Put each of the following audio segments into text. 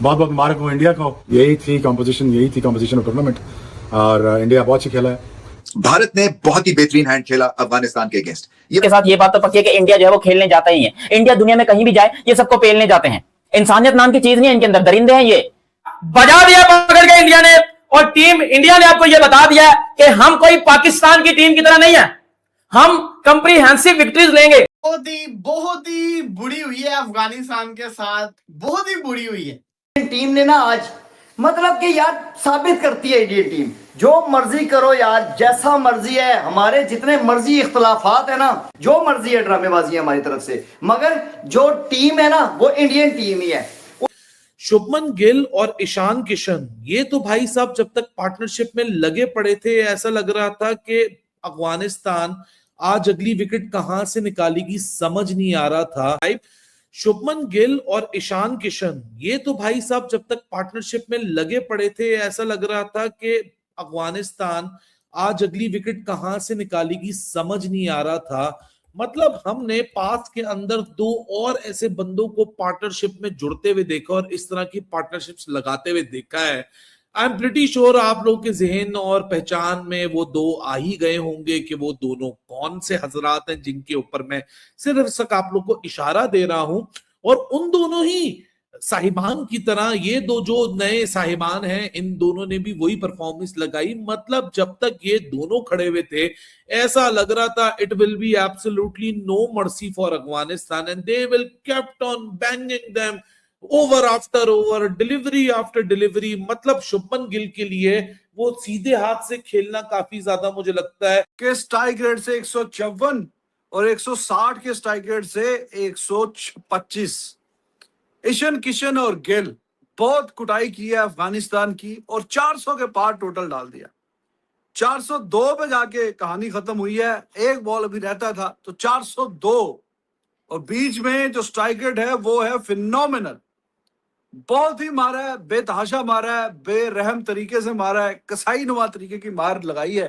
बहुत बहुत मुबारक हो इंडिया को। यही थी कंपोजिशन ऑफ टूर्नामेंट और इंडिया बहुत अच्छी खेला है। भारत ने बहुत ही बेहतरीन हैंड खेला अफगानिस्तान के अगेंस्ट। के साथ ये बात तो पक्की है कि इंडिया जो है वो खेलने जाता ही है। इंडिया दुनिया में कहीं भी जाए ये सबको पेलने जाते हैं। इंसानियत नाम की चीज नहीं है इनके अंदर, दरिंदे हैं ये। बजा दिया पकड़ के इंडिया ने, और टीम इंडिया ने आपको यह बता दिया कि हम कोई पाकिस्तान की टीम की तरह नहीं है, हम कंप्रीहेंसिव विक्ट्रीज लेंगे। बहुत ही बुरी हुई है अफगानिस्तान के साथ, बहुत ही बुरी हुई है। टीम ने ना आज मतलब कि यार साबित करती है इंडियन टीम, जो मर्जी करो यार, जैसा मर्जी है, हमारे जितने मर्जी इख्तलाफात है ना, जो मर्जी है ड्रामेबाजी है हमारी तरफ से, मगर जो टीम है ना वो इंडियन टीम ही है। शुभमन गिल और ईशान किशन, ये तो भाई साहब जब तक पार्टनरशिप में लगे पड़े थे ऐसा लग रहा था कि अफगानिस्तान आज अगली विकेट कहां से निकालेगी समझ नहीं आ रहा था। शुभमन गिल और ईशान किशन, ये तो भाई साहब जब तक पार्टनरशिप में लगे पड़े थे ऐसा लग रहा था कि अफगानिस्तान आज अगली विकेट कहां से निकालेगी समझ नहीं आ रहा था। मतलब हमने पास के अंदर दो और ऐसे बंदों को पार्टनरशिप में जुड़ते हुए देखा और इस तरह की पार्टनरशिप्स लगाते हुए देखा है। आई एम प्रिटी श्योर आप लोगों के जहन और पहचान में वो दो आ ही गए होंगे कि वो दोनों कौन से हजरात हैं जिनके ऊपर मैं सिर्फ आप लोग को इशारा दे रहा हूं। और उन दोनों ही साहिबान की तरह ये दो जो नए साहिबान हैं, इन दोनों ने भी वही परफॉर्मेंस लगाई। मतलब जब तक ये दोनों खड़े हुए थे ऐसा लग रहा था it will be absolutely no mercy for Afghanistan and they will kept on banging them over after over, delivery after delivery. मतलब शुभमन गिल के लिए वो सीधे हाथ से खेलना काफी ज्यादा मुझे लगता है कि स्ट्राइक रेट से 154 और 160 के स्ट्राइक रेट से 125। ईशान किशन और गिल बहुत कुटाई की है अफगानिस्तान की और 400 के पार टोटल डाल दिया। 402 पे जाके कहानी खत्म हुई है। एक बॉल अभी रहता था तो 402, और बीच में जो स्ट्राइक रेट है वो है फिनोमिनल। बहुत ही मारा है, बेतहाशा मारा है, बेरहम तरीके से मारा है, कसाई नुमा तरीके की मार लगाई है।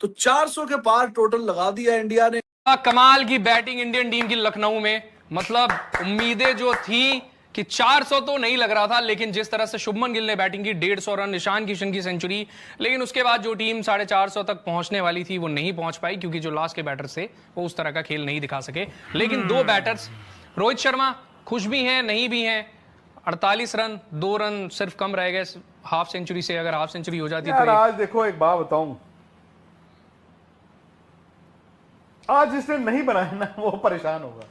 तो 400 के पार टोटल लगा दिया इंडिया ने। कमाल की बैटिंग इंडियन टीम की लखनऊ में। मतलब उम्मीदें जो थी कि 400 तो नहीं लग रहा था, लेकिन जिस तरह से शुभमन गिल ने बैटिंग की, 150 रन, ईशान किशन की सेंचुरी, लेकिन उसके बाद जो टीम 450 तक पहुंचने वाली थी वो नहीं पहुंच पाई क्योंकि जो लास्ट के बैटर्स थे वो उस तरह का खेल नहीं दिखा सके। लेकिन दो बैटर्स, रोहित शर्मा खुश भी हैं नहीं भी हैं। 48 रन, 2 रन सिर्फ कम रह गए हाफ सेंचुरी से। अगर हाफ सेंचुरी हो जाती तो आज देखो एक बात बताऊं, आज जिसने नहीं बनाया ना वो परेशान होगा।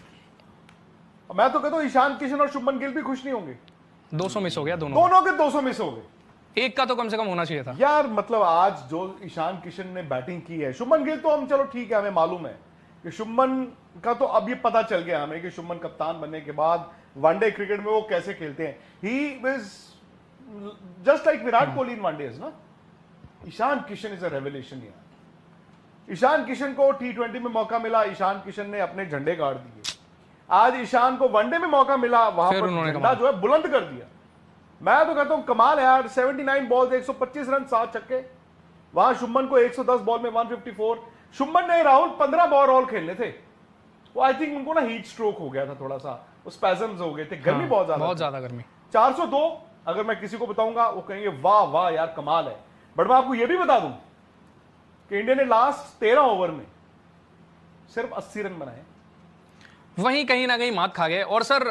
मैं तो कहता हूं ईशान किशन और शुभमन गिल भी खुश नहीं होंगे। 200 मिस हो गया दोनों के 200 मिस हो गए। एक का तो कम से कम होना चाहिए था यार। मतलब आज जो ईशान किशन ने बैटिंग की है, शुभमन गिल तो हम चलो ठीक है, हमें मालूम है कि शुभमन का तो अब ये पता चल गया हमें कि शुभमन कप्तान बनने के बाद वनडे क्रिकेट में वो कैसे खेलते हैं। He is just like Virat Kohli in one days ना। Ishan Kishan is a revelation यार। ईशान किशन को T20 में मौका मिला, ईशान किशन ने अपने झंडे गाड़ दिए। आज ईशान को वनडे में मौका मिला, वहां पर झंडा जो है बुलंद कर दिया। मैं तो कहता हूं कमाल है यार। 79 बॉल 125 रन 7 छक्के। वहां शुभमन को 110 बॉल में 154। शुभमन ने राहुल 15 बॉल और खेलने थे। वो आई थिंक उनको ना हीट स्ट्रोक हो गया था, थोड़ा सा स्पैजम्स हो गए थे, गर्मी बहुत ज्यादा गर्मी। 402 अगर मैं किसी को बताऊंगा वो कहेंगे वाह वाह यार कमाल है। बट मैं आपको यह भी बता दूं कि इंडिया ने लास्ट 13 ओवर में सिर्फ 80 रन बनाए। वहीं कहीं ना कहीं मात खा गए। और सर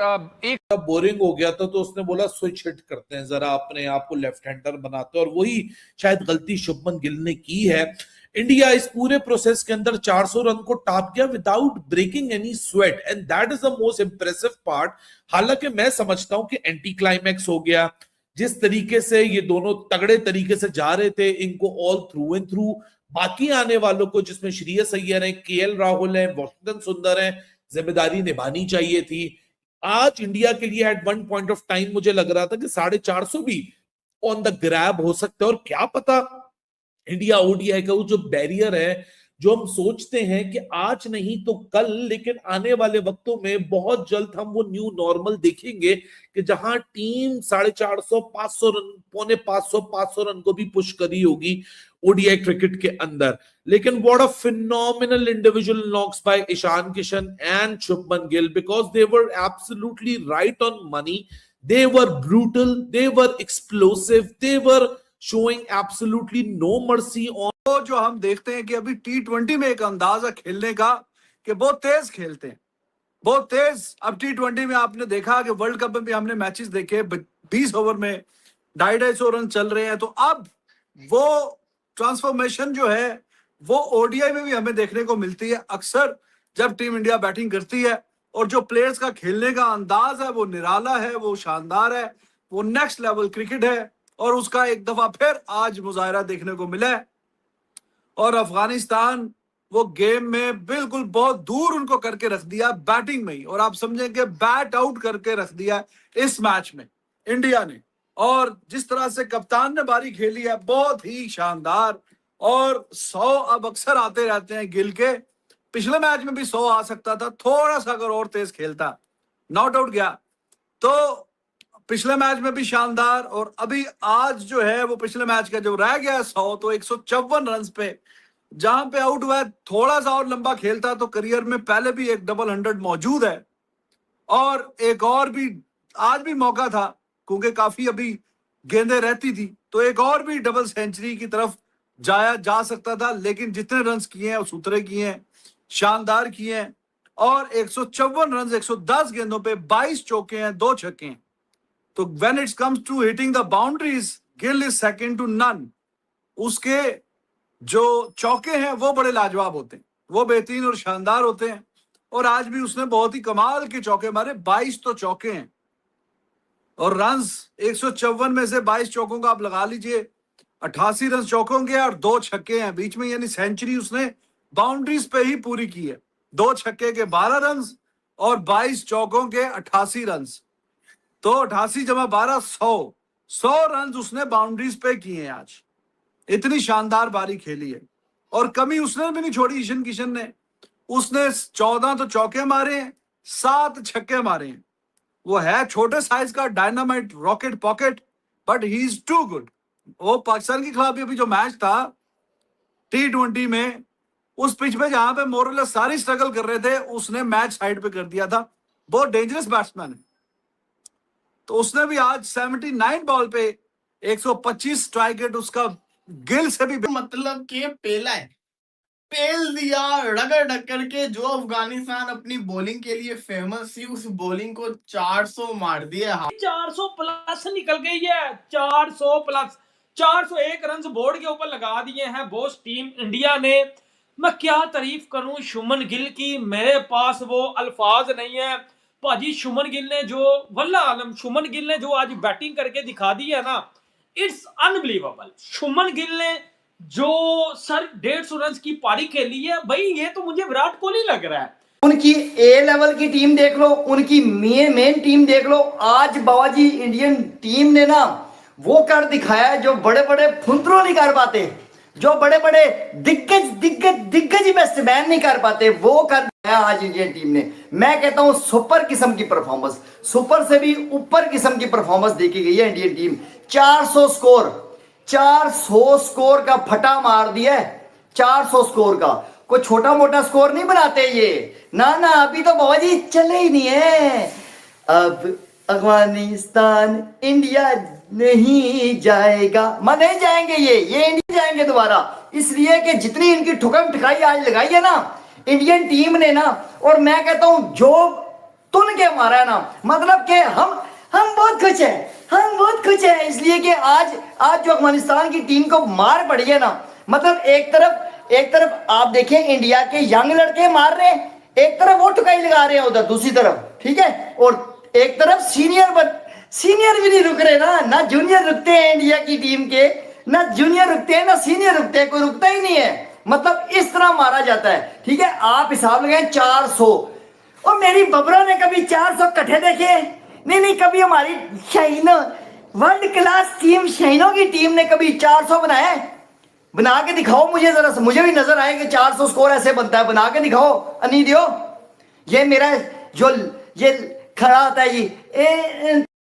एक बोरिंग हो गया था तो उसने बोला स्विच हिट करते हैं, जरा अपने आप को लेफ्ट हैंडर बनाते हैं, और वही शायद गलती शुभमन गिल ने की है। इंडिया इस पूरे प्रोसेस के अंदर 400 रन को टॉप किया without breaking any sweat, and that is the most impressive part. हालांकि मैं समझता हूं कि एंटी क्लाइमैक्स हो गया, जिस तरीके से ये दोनों तगड़े तरीके से जा रहे थे, इनको ऑल थ्रू एंड थ्रू बाकी आने वालों को, जिसमें श्रेयस अय्यर है, KL राहुल है, वॉशिंगटन सुंदर है, जिम्मेदारी निभानी चाहिए थी। आज इंडिया के लिए at one point of time मुझे लग रहा था कि 450 भी ऑन द ग्रैब हो सकते हैं। और क्या पता इंडिया ODI का वो जो बैरियर है, जो हम सोचते हैं कि आज नहीं तो कल, लेकिन आने वाले वक्तों में बहुत जल्द हम वो न्यू नॉर्मल देखेंगे कि जहां टीम 450, 500 रन, पौने 500 रन को भी पुश करी होगी ODI क्रिकेट के अंदर। लेकिन what a phenomenal individual knocks by Ishan Kishan and Shubman Gill, because they were absolutely right on money. They were brutal, they were explosive, they were showing absolutely no mercy on. तो जो हम देखते हैं कि अभी T20 में एक अंदाज है खेलने का कि बहुत तेज खेलते हैं, बहुत तेज। अब T20 में आपने देखा कि वर्ल्ड कप में भी हमने मैचेस देखे, 20 ओवर में 250 रन चल रहे हैं। तो अब वो ट्रांसफॉर्मेशन जो है वो ओडीआई में भी हमें देखने को मिलती है अक्सर जब टीम इंडिया बैटिंग करती है। और जो प्लेयर्स का खेलने का अंदाज है वो निराला है, वो शानदार है, वो नेक्स्ट लेवल क्रिकेट है। और उसका एक दफा फिर आज मुजाहरा देखने को मिला है। और अफगानिस्तान वो गेम में बिल्कुल बहुत दूर उनको करके रख दिया बैटिंग में ही, और आप समझेंगे बैट आउट करके रख दिया इस मैच में इंडिया ने। और जिस तरह से कप्तान ने बारी खेली है बहुत ही शानदार। और 100 अब अक्सर आते रहते हैं गिल के, पिछले मैच में भी 100 आ सकता था, थोड़ा सा अगर और तेज खेलता, नॉट आउट गया। तो पिछले मैच में भी शानदार, और अभी आज जो है वो पिछले मैच का जो रह गया 100 तो 154 रन पे जहां पे आउट हुआ है। थोड़ा सा और लंबा खेलता तो करियर में पहले भी एक डबल 100 मौजूद है, और एक और भी आज भी मौका था क्योंकि काफी अभी गेंदें रहती थी, तो एक और भी डबल सेंचुरी की तरफ जाया जा सकता था। लेकिन जितने रन किए हैं वो सुथरे किए हैं, शानदार किए हैं। और 154 रन 110 गेंदों पे 22 चौके हैं, 2 छक्के हैं। तो when it's comes to hitting the boundaries Gill is second to none. उसके जो चौके हैं वो बड़े लाजवाब होते हैं, वो बेहतरीन और शानदार होते हैं। और आज भी उसने बहुत ही कमाल के चौके मारे, 22 तो चौके हैं। और रन्स 154 में से 22 चौकों का आप लगा लीजिए, 88 रन चौकों के और 2 छक्के हैं बीच में, यानी सेंचुरी उसने बाउंड्रीज पे ही पूरी की है। 2 छक्के के 12 रन और 22 चौकों के 88 रन। तो 88 जमा 12 100 रन उसने बाउंड्रीज पे किए हैं आज। इतनी शानदार बारी खेली है, और कमी उसने भी नहीं छोड़ी ईशान किशन ने। उसने 14 तो चौके मारे हैं, 7 छक्के मारे हैं। वो है छोटे साइज का dynamite rocket pocket, but he is too good. वो पाकिस्तान के खिलाफ अभी जो मैच था T20 में, उस पिच पे जहां पे मोरलेस सारी स्ट्रगल कर रहे थे, उसने मैच साइड पे कर दिया था। बहुत डेंजरस बैट्समैन है। तो उसने भी आज 79 बॉल पे 125 स्ट्राइक रेट उसका गिल से भी मतलब कि पेला है, पेल दिया रगड़ डकर के। जो अफगानिस्तान अपनी बॉलिंग के लिए फेमस थी, उस बॉलिंग को 400 मार दिया। 400 प्लस निकल गई है, 400 प्लस, 401 रन बोर्ड के ऊपर लगा दिए हैं बॉस टीम इंडिया ने। मैं क्या तारीफ करूं शुभमन गिल की, मेरे पास वो अल्फाज नहीं है भाजी। शुभमन गिल ने जो वल्ला आलम शुभमन गिल ने जो आज बैटिंग करके दिखा दी है ना, इट्स अनबिलीवेबल। शुभमन गिल ने जो सर 150 रन की पारी खेली है भाई, ये तो मुझे विराट कोहली लग रहा है। उनकी ए लेवल की टीम देख लो, उनकी मेन टीम देख लो। आज बाबाजी इंडियन टीम ने ना वो कर दिखाया है जो बड़े बड़े फुंतरों नहीं कर पाते, जो बड़े बड़े दिग्गज बैट्समैन नहीं कर पाते, वो कर दिखाया आज इंडियन टीम ने। मैं कहता हूं सुपर किस्म की परफॉर्मेंस, सुपर से भी ऊपर किस्म की परफॉर्मेंस देखी गई है इंडियन टीम। 400 स्कोर का फटा मार दिया है, 400 स्कोर का। कोई छोटा मोटा स्कोर नहीं बनाते ये, ना अभी तो बाबा जी चले ही नहीं है। अब अफगानिस्तान इंडिया नहीं जाएगा, नहीं जाएंगे ये इंडिया जाएंगे दोबारा। इसलिए कि जितनी इनकी ठुकम ठिकाई आज लगाई है ना इंडियन टीम ने ना, और मैं कहता हूं जो तुन के मारा है ना, मतलब कि हम बहुत खुश हैं, हम बहुत खुश हैं। इसलिए कि आज जो अफगानिस्तान की टीम को मार पड़ी है ना, मतलब एक तरफ आप देखें इंडिया के यंग लड़के मार रहे हैं, एक तरफ वो ठुकाई लगा रहे हैं उधर दूसरी तरफ, ठीक है। और एक तरफ सीनियर भी नहीं रुक रहे ना जूनियर रुकते हैं इंडिया की टीम के, ना जूनियर रुकते हैं ना सीनियर रुकते हैं, कोई रुकता ही नहीं है। मतलब इस तरह मारा जाता है, ठीक है। आप हिसाब लगाएं 400, और मेरी बबरों ने कभी 400 कट्ठे देखे नहीं। कभी हमारी शाहीनो वर्ल्ड क्लास टीम, शाहीनों की टीम ने कभी 400 बनाया? बना के दिखाओ मुझे जरा, मुझे भी नजर आए कि 400 स्कोर ऐसे बनता है। बना के दिखाओ अनी दियो। ये मेरा जो ये खड़ा होता है ये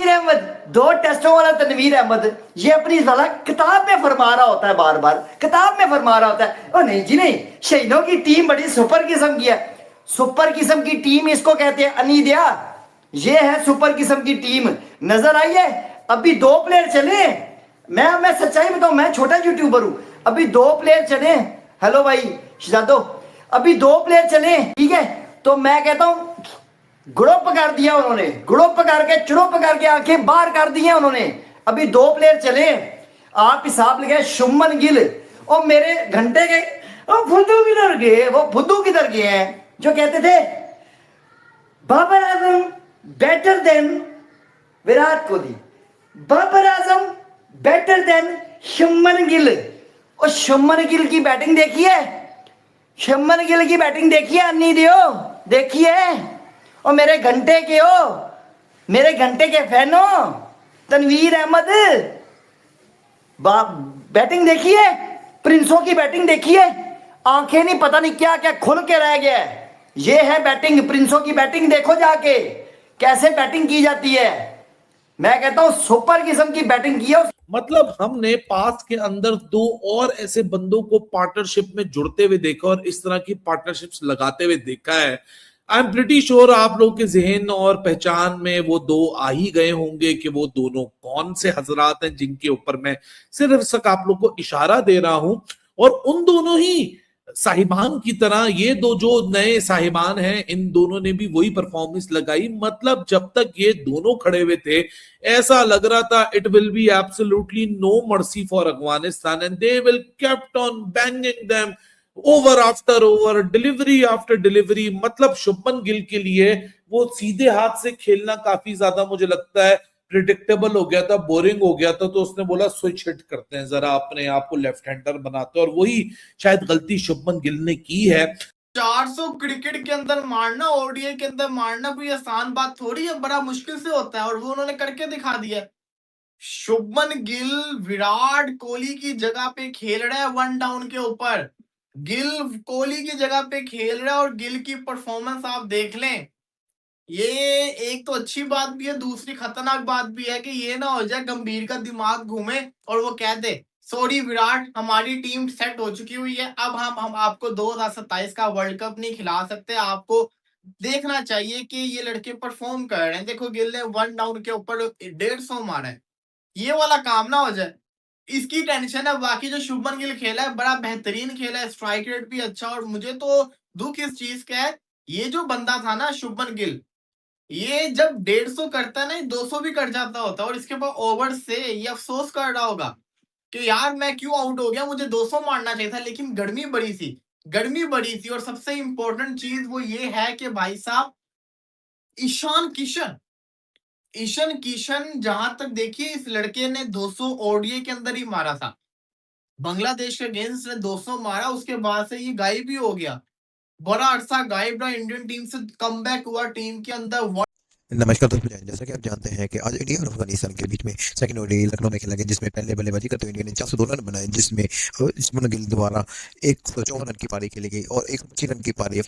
अहमद, 2 टेस्टों वाला तनवीर अहमद, ये अपनी साला किताब में फरमा रहा होता है, बार बार किताब में फरमा रहा होता है। और नहीं जी नहीं, शाहीनों की टीम बड़ी सुपर किस्म की है, सुपर किस्म की टीम इसको कहते हैं। अनी दिया ये है सुपर किस्म की टीम। नजर आई है? अभी 2 प्लेयर चले। मैं सच्चाई बताऊं, मैं छोटा यूट्यूबर हूं। अभी 2 प्लेयर चले। हेलो भाई शहजादो, अभी 2 प्लेयर चले, ठीक है? तो मैं कहता हूं ग्रुप कर दिया उन्होंने, ग्रुप करके चुड़ुप करके आंखें बाहर कर दी हैं उन्होंने। अभी 2 प्लेयर चले, आप हिसाब लगाए। शुभमन गिल और मेरे घंटे के फुद्दू किधर गए? वो फुद्दू किधर गए हैं जो कहते थे Babar Azam better than Virat Kohli, Babar Azam better than Shubman Gill. और शुभमन गिल की बैटिंग देखी है? शुभमन गिल की बैटिंग देखी है? अन्नी दियो देखी है? और मेरे घंटे के हो, मेरे घंटे के फैन हो, तनवीर अहमद बैटिंग देखी है? प्रिंसों की बैटिंग देखी है? आंखें नहीं, पता नहीं क्या क्या खुल के रह गया है। ये है बैटिंग, प्रिंसों की बैटिंग देखो जाके कैसे बैटिंग की जाती है। मैं कहता हूं सुपर किस्म की बैटिंग की है। मतलब हमने पास के अंदर 2 और ऐसे बंदों को पार्टनरशिप में जुड़ते हुए देखा और इस तरह की पार्टनरशिप्स लगाते हुए देखा है। आई एम प्रिटी श्योर आप लोगों के जहन और पहचान में वो 2 आ ही गए होंगे कि वो दोनों कौन से हजरात हैं जिनके ऊपर मैं सिर्फ आप लोग को इशारा दे रहा हूं। और उन दोनों ही साहिबान की तरह ये 2 जो नए साहिबान हैं, इन दोनों ने भी वही परफॉर्मेंस लगाई। मतलब जब तक ये दोनों खड़े हुए थे ऐसा लग रहा था it will be absolutely no mercy for Afghanistan and they will kept on banging them over after over, delivery after delivery. मतलब शुभमन गिल के लिए वो सीधे हाथ से खेलना काफी ज्यादा मुझे लगता है प्रिडिक्टेबल हो गया था, बोरिंग हो गया था। तो उसने बोला स्विच हिट करते हैं, जरा अपने आप को लेफ्ट हैंडर बनाते हैं। और वही शायद गलती शुभमन गिल ने की है। 400 क्रिकेट के अंदर मारना, ओडीआई के अंदर मारना कोई आसान बात थोड़ी है, बड़ा मुश्किल से होता है और वो उन्होंने करके दिखा दिया। शुभमन गिल विराट कोहली की जगह पे खेल रहा है 1 डाउन के ऊपर। गिल कोहली की जगह पे खेल रहा है और गिल की परफॉर्मेंस आप देख लें। ये एक तो अच्छी बात भी है, दूसरी खतरनाक बात भी है कि ये ना हो जाए गंभीर का दिमाग घूमे और वो कह दे सॉरी विराट, हमारी टीम सेट हो चुकी हुई है, अब हम आपको 2027 का वर्ल्ड कप नहीं खिला सकते। आपको देखना चाहिए कि ये लड़के परफॉर्म कर रहे हैं। देखो गिल ने 1 डाउन के ऊपर 150 मारा है, ये वाला काम ना हो जाए, इसकी टेंशन है। बाकी जो शुभमन गिल खेला है बड़ा बेहतरीन खेला है, स्ट्राइक रेट भी अच्छा। और मुझे तो दुख इस चीज का है, ये जो बंदा था ना शुभमन गिल, ये जब 150 करता है ना 200 भी कर जाता होता। और इसके बाद ओवर से ये अफसोस कर रहा होगा कि यार मैं क्यों आउट हो गया, मुझे 200 मारना चाहिए था। लेकिन गर्मी बड़ी थी। और सबसे इंपॉर्टेंट चीज वो ये है कि भाई साहब ईशान किशन जहां तक देखिए इस लड़के ने 200 ओडीआई के अंदर ही मारा था, बांग्लादेश के अगेंस्ट ने 200 मारा, उसके बाद से ये गायब भी हो गया, बड़ा अरसा गायब रहा। इंडियन टीम से कमबैक हुआ टीम के अंदर। नमस्कार दोस्तों, जैसा कि आप जानते हैं कि आज इंडिया और अफगानिस्तान के बीच में सेकंड ओडीआई लखनऊ में खेला गया, जिसमें पहले बल्लेबाजी करते हुए इंडिया ने 402 रन बनाए, जिसमें शुभमन गिल द्वारा 154 रन की पारी खेली गई और 125 रन की पारी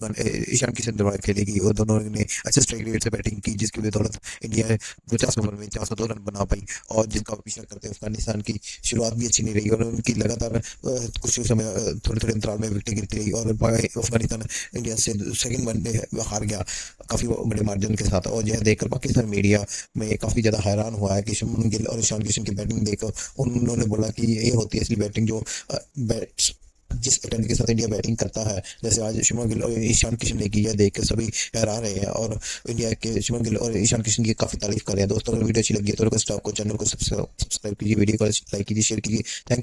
ईशान किशन द्वारा खेली गई। और दोनों ने अच्छे स्ट्राइक रेट से बैटिंग की, जिसकी बदौलत इंडिया 50 ओवर में 402 रन बना पाई। और जिसका पीछा करते अफगानिस्तान की शुरुआत भी अच्छी नहीं रही और उनकी लगातार कुछ समय थोड़े अंतराल में विकेटें गिरती रही और अफगानिस्तान इंडिया से सेकंड वनडे हार गया काफी बड़े मार्जिन के साथ। और यह देखकर पाकिस्तान मीडिया में काफी ज्यादा हैरान हुआ है कि शुभमन गिल और ईशान किशन की बैटिंग देखकर उन्होंने बोला कि ये होती है असली बैटिंग, जो जिस अटेम्प्ट के साथ इंडिया बैटिंग करता है, जैसे आज शुभमन गिल और ईशान किशन ने किया, देखकर सभी हैरान रहे हैं और इंडिया के शुभमन गिल और ईशान किशन की काफी तारीफ कर रहे हैं। दोस्तों अगर वीडियो अच्छी लगी है तो रिक्वेस्ट आपको चैनल को सब्सक्राइब कीजिए, वीडियो को लाइक कीजिए, शेयर कीजिए। थैंक